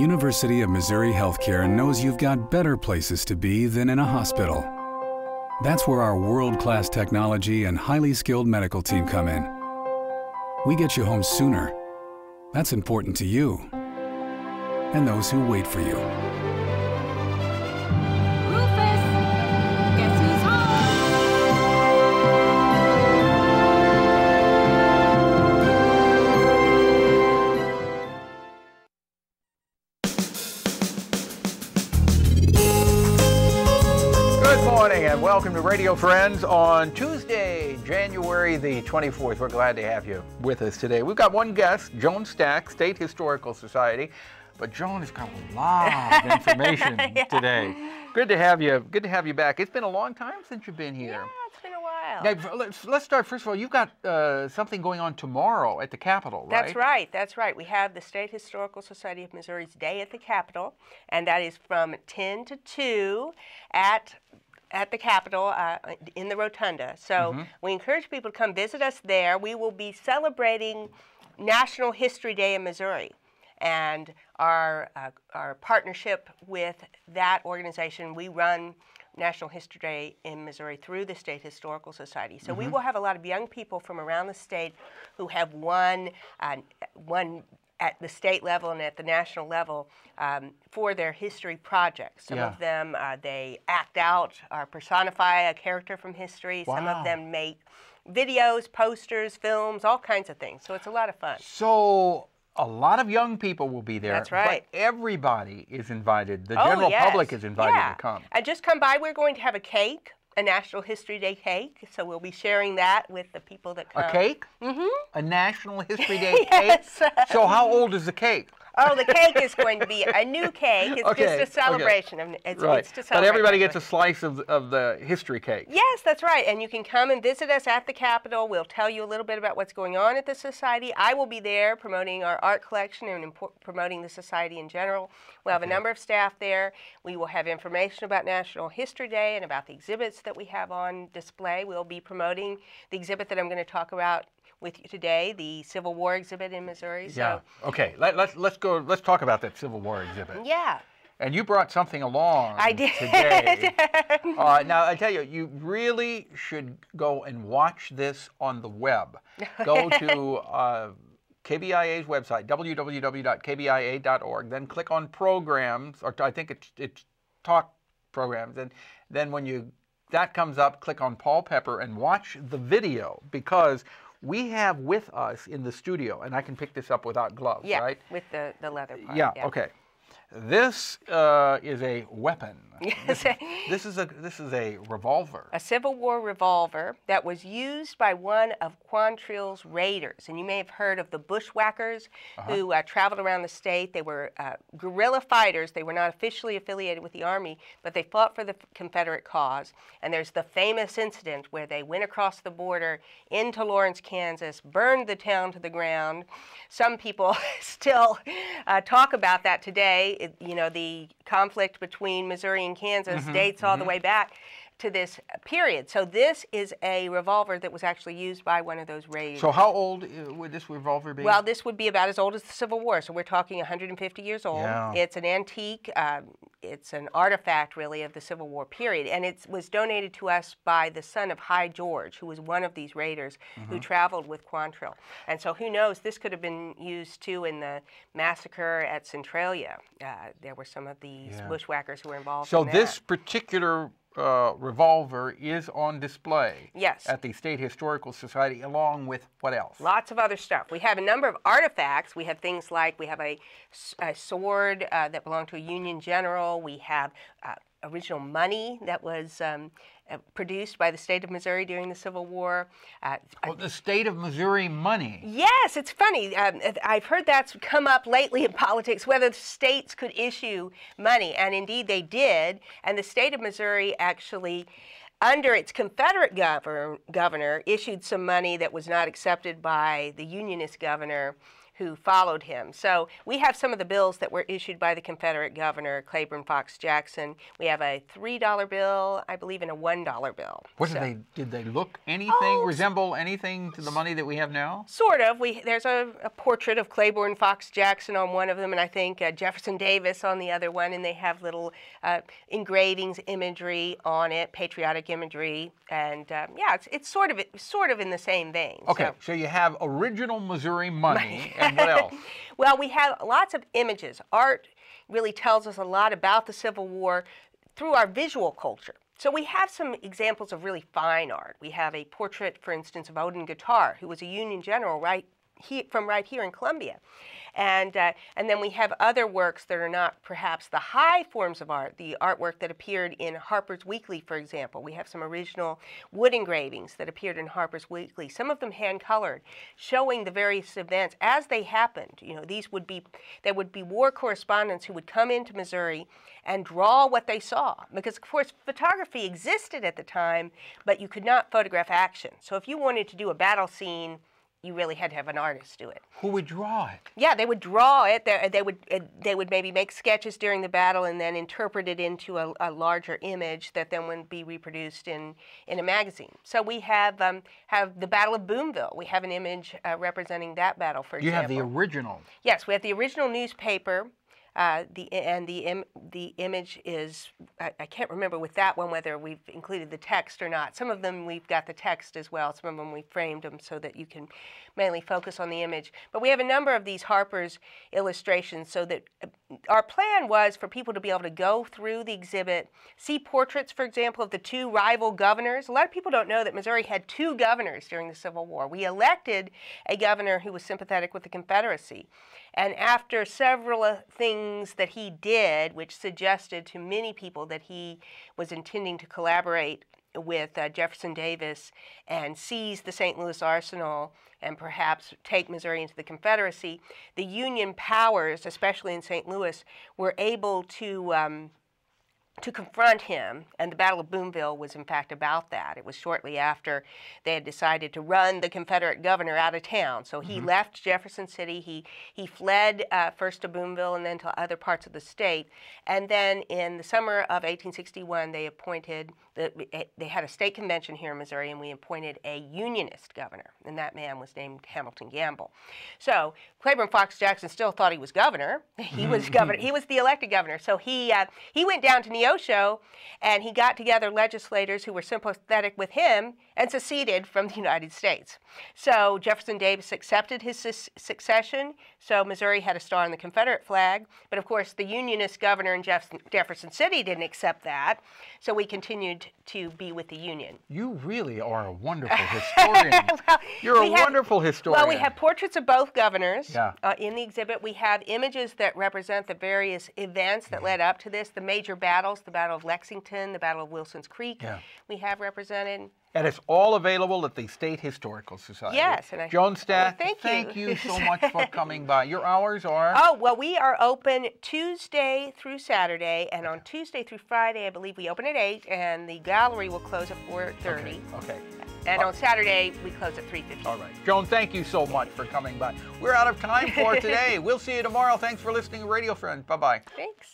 University of Missouri Healthcare knows you've got better places to be than in a hospital. That's where our world-class technology and highly skilled medical team come in. We get you home sooner. That's important to you and those who wait for you. Rufus, guess who's home? Good morning and welcome to Radio Friends on Tuesday, January the 24th. We're glad to have you with us today. We've got one guest, JOAN STACK, State Historical Society. But JOAN has got a lot of information today. Good to have you. Good to have you back. It's been a long time since you've been here. Yeah, it's been a while. Now, let's start. First of all, you've got something going on tomorrow at the Capitol, right? That's right. That's right. We have the State Historical Society of Missouri's Day at the Capitol, and that is from 10 to 2 at the Capitol in the Rotunda. So we encourage people to come visit us there. We will be celebrating National History Day in Missouri. And our partnership with that organization, we run National History Day in Missouri through the State Historical Society. So we will have a lot of young people from around the state who have won at the state level and at the national level for their history projects. Some of them, they act out or personify a character from history. Some of them make videos, posters, films, all kinds of things. So it's a lot of fun. So a lot of young people will be there. That's right. But everybody is invited. The general public is invited to come. And just come by. We're going to have a cake, a National History Day cake. So we'll be sharing that with the people that come. A cake? A National History Day cake? So how old is the cake? Oh, the cake is going to be a new cake. It's just a celebration. It's to celebrate. But everybody gets a slice of the history cake. Yes, that's right. And you can come and visit us at the Capitol. We'll tell you a little bit about what's going on at the Society. I will be there promoting our art collection and promoting the Society in general. We'll have a number of staff there. We will have information about National History Day and about the exhibits that we have on display. We'll be promoting the exhibit that I'm going to talk about with you today, the Civil War exhibit in Missouri. So, okay. Let's go. Let's talk about that Civil War exhibit. Yeah. And you brought something along. I did. Today. Now I tell you, you really should go and watch this on the web. Go to KBIA's website, www.kbia.org. Then click on programs, or I think it's talk programs, and then when that comes up, click on Paul Pepper and watch the video, because we have with us in the studio, and I can pick this up without gloves, right? With the leather part. Yeah, okay. This is a weapon. This is a revolver. A Civil War revolver that was used by one of Quantrill's raiders. And you may have heard of the bushwhackers who traveled around the state. They were guerrilla fighters. They were not officially affiliated with the Army, but they fought for the Confederate cause. And there's the famous incident where they went across the border into Lawrence, Kansas, burned the town to the ground. Some people still talk about that today. The conflict between Missouri and Kansas dates all the way back to this period. So this is a revolver that was actually used by one of those raiders. So how old would this revolver be? Well, this would be about as old as the Civil War. So we're talking 150 years old. Yeah. It's an antique. It's an artifact, really, of the Civil War period. And it was donated to us by the son of High George, who was one of these raiders who traveled with Quantrill. And so who knows, this could have been used, too, in the massacre at Centralia. There were some of these bushwhackers who were involved in that. So this particular revolver is on display at the State Historical Society, along with what else? Lots of other stuff. We have a number of artifacts. We have things like, we have a sword that belonged to a Union general. We have original money that was produced by the state of Missouri during the Civil War. The state of Missouri money? Yes, it's funny. I've heard that's come up lately in politics, whether states could issue money, and indeed they did. And the state of Missouri actually, under its Confederate governor, issued some money that was not accepted by the Unionist governor who followed him. So we have some of the bills that were issued by the Confederate governor, Claiborne Fox Jackson. We have a $3 bill, I believe, and a $1 bill. What did they look anything, resemble anything to the money that we have now? Sort of. There's a portrait of Claiborne Fox Jackson on one of them, and I think Jefferson Davis on the other one, and they have little engravings, imagery on it, patriotic imagery, and yeah, it's sort of in the same vein. Okay, so you have original Missouri money, and what else? Well, we have lots of images. Art really tells us a lot about the Civil War through our visual culture. So we have some examples of really fine art. We have a portrait, for instance, of Odin Guitar, who was a Union general from right here in Columbia. And then we have other works that are not perhaps the high forms of art, the artwork that appeared in Harper's Weekly, for example. We have some original wood engravings that appeared in Harper's Weekly, some of them hand-colored, showing the various events as they happened. You know, there would be war correspondents who would come into Missouri and draw what they saw. Because, of course, photography existed at the time, but you could not photograph action. So if you wanted to do a battle scene, you really had to have an artist do it. Who would draw it? Yeah, they would draw it. They would maybe make sketches during the battle and then interpret it into a larger image that then would be reproduced in a magazine. So we have the Battle of Boonville. We have an image representing that battle, for example. You have the original. Yes, we have the original newspaper. The image is, I can't remember with that one whether we've included the text or not. Some of them we've got the text as well. Some of them we framed them so that you can mainly focus on the image. But we have a number of these Harper's illustrations so that our plan was for people to be able to go through the exhibit, see portraits, for example, of the two rival governors. A lot of people don't know that Missouri had two governors during the Civil War. We elected a governor who was sympathetic with the Confederacy. And after several things that he did, which suggested to many people that he was intending to collaborate with Jefferson Davis and seize the St. Louis Arsenal and perhaps take Missouri into the Confederacy, the Union powers, especially in St. Louis, were able to confront him, and the Battle of Boonville was in fact about that. It was shortly after they had decided to run the Confederate governor out of town. So he left Jefferson City, he fled first to Boonville and then to other parts of the state, and then in the summer of 1861 they had a state convention here in Missouri, and we appointed a Unionist governor, and that man was named Hamilton Gamble. So Claiborne Fox Jackson still thought he was governor. He was governor. He was the elected governor. So he went down to Neosho, and he got together legislators who were sympathetic with him and seceded from the United States. So Jefferson Davis accepted his succession. So Missouri had a star on the Confederate flag, but of course the Unionist governor in Jefferson City didn't accept that. So we continued to be with the Union. You really are a wonderful historian. You're a wonderful historian. Well, we have portraits of both governors in the exhibit. We have images that represent the various events that led up to this, the major battles, the Battle of Lexington, the Battle of Wilson's Creek. We have represented. And it's all available at the State Historical Society. Yes. JOAN STACK, thank you so much for coming by. Your hours are? Oh, well, we are open Tuesday through Saturday, and on Tuesday through Friday, I believe we open at 8, and the gallery will close at 4:30. Okay. And on Saturday, we close at 3:50. All right. Joan, thank you so much for coming by. We're out of time for today. We'll see you tomorrow. Thanks for listening, Radio Friends. Bye-bye. Thanks.